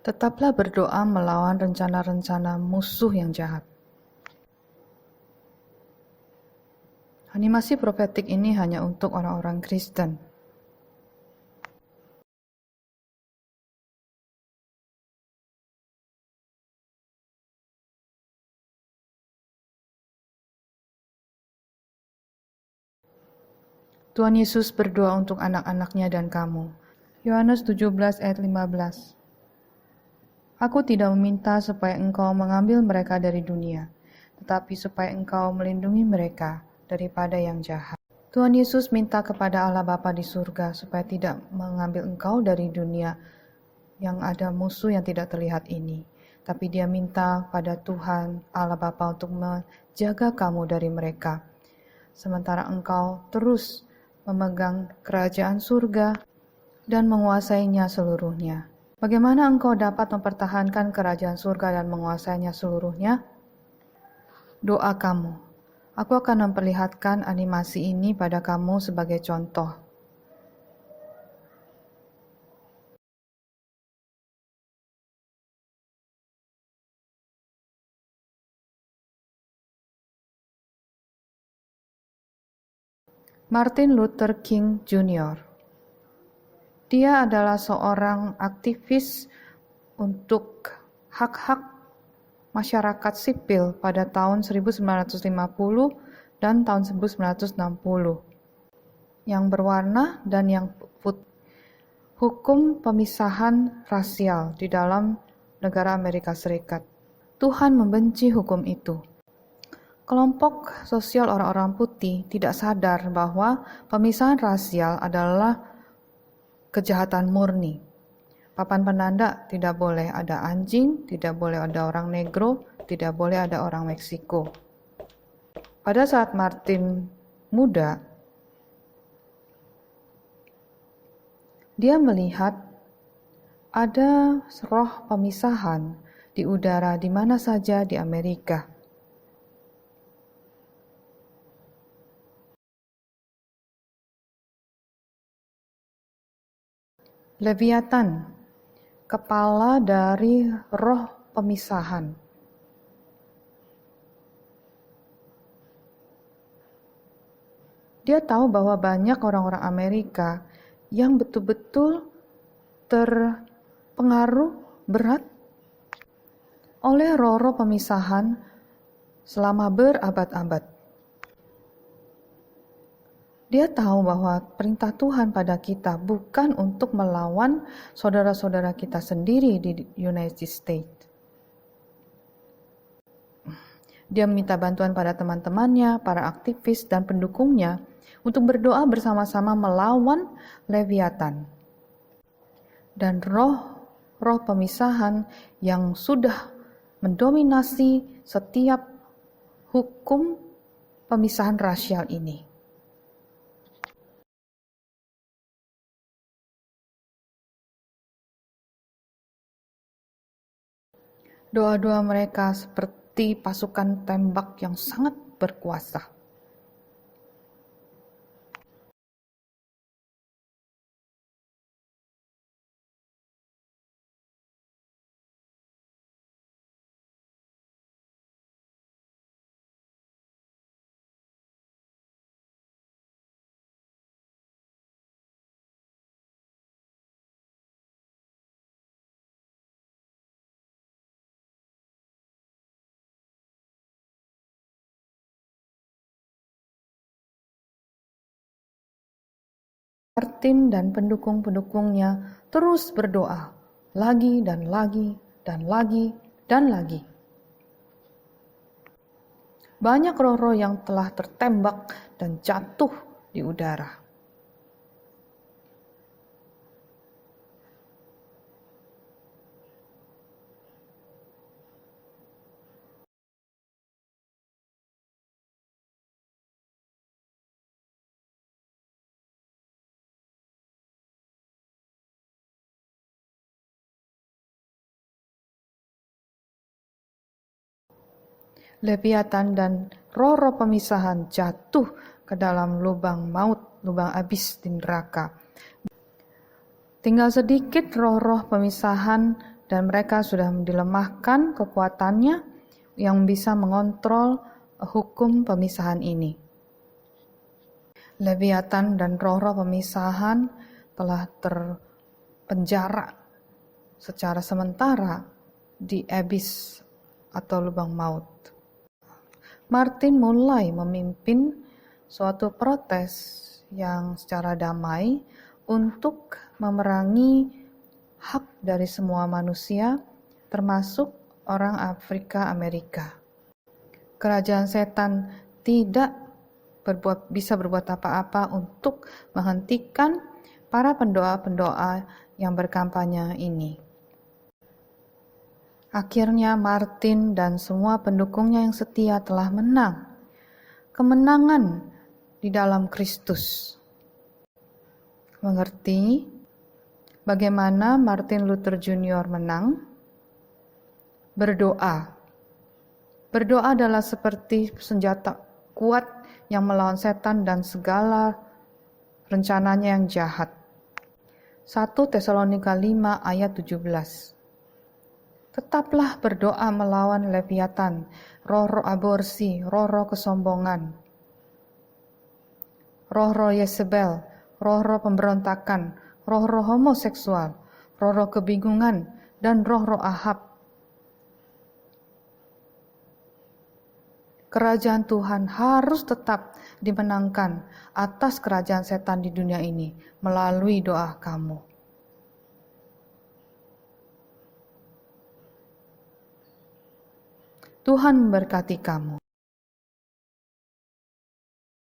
Tetaplah berdoa melawan rencana-rencana musuh yang jahat. Animasi profetik ini hanya untuk orang-orang Kristen. Tuhan Yesus berdoa untuk anak-anaknya dan kamu. Yohanes 17 ayat 15. Aku tidak meminta supaya engkau mengambil mereka dari dunia, tetapi supaya engkau melindungi mereka daripada yang jahat. Tuhan Yesus minta kepada Allah Bapa di surga supaya tidak mengambil engkau dari dunia yang ada musuh yang tidak terlihat ini. Tapi dia minta pada Tuhan Allah Bapa untuk menjaga kamu dari mereka. Sementara engkau terus memegang kerajaan surga dan menguasainya seluruhnya. Bagaimana engkau dapat mempertahankan kerajaan surga dan menguasainya seluruhnya? Doa kamu. Aku akan memperlihatkan animasi ini pada kamu sebagai contoh. Martin Luther King Jr. Dia adalah seorang aktivis untuk hak-hak masyarakat sipil pada tahun 1950 dan tahun 1960 yang berwarna dan yang putih. Hukum pemisahan rasial di dalam negara Amerika Serikat. Tuhan membenci hukum itu. Kelompok sosial orang-orang putih tidak sadar bahwa pemisahan rasial adalah kejahatan murni. Papan penanda tidak boleh ada anjing, tidak boleh ada orang negro, tidak boleh ada orang Meksiko. Pada saat Martin muda, dia melihat ada roh pemisahan di udara di mana saja di Amerika. Leviathan, kepala dari roh pemisahan. Dia tahu bahwa banyak orang-orang Amerika yang betul-betul terpengaruh berat oleh roh-roh pemisahan selama berabad-abad. Dia tahu bahwa perintah Tuhan pada kita bukan untuk melawan saudara-saudara kita sendiri di United States. Dia meminta bantuan pada teman-temannya, para aktivis dan pendukungnya untuk berdoa bersama-sama melawan Leviathan dan roh pemisahan yang sudah mendominasi setiap hukum pemisahan rasial ini. Doa-doa mereka seperti pasukan tembak yang sangat berkuasa. Martin dan pendukung-pendukungnya terus berdoa, lagi dan lagi dan lagi dan lagi. Banyak roh-roh yang telah tertembak dan jatuh di udara. Leviathan dan roh-roh pemisahan jatuh ke dalam lubang maut, lubang abis di neraka. Tinggal sedikit roh-roh pemisahan dan mereka sudah dilemahkan kekuatannya yang bisa mengontrol hukum pemisahan ini. Leviathan dan roh-roh pemisahan telah terpenjara secara sementara di abyss atau lubang maut. Martin mulai memimpin suatu protes yang secara damai untuk memerangi hak dari semua manusia, termasuk orang Afrika Amerika. Kerajaan setan tidak bisa berbuat apa-apa untuk menghentikan para pendoa-pendoa yang berkampanye ini. Akhirnya Martin dan semua pendukungnya yang setia telah menang. Kemenangan di dalam Kristus. Mengerti bagaimana Martin Luther Jr. menang? Berdoa. Berdoa adalah seperti senjata kuat yang melawan setan dan segala rencananya yang jahat. 1 Tesalonika 5 ayat 17. Tetaplah berdoa melawan Leviathan, roh-roh aborsi, roh-roh kesombongan, roh-roh Yezebel, roh-roh pemberontakan, roh-roh homoseksual, roh-roh kebingungan, dan roh-roh Ahab. Kerajaan Tuhan harus tetap dimenangkan atas kerajaan setan di dunia ini melalui doa kamu. Tuhan memberkati kamu.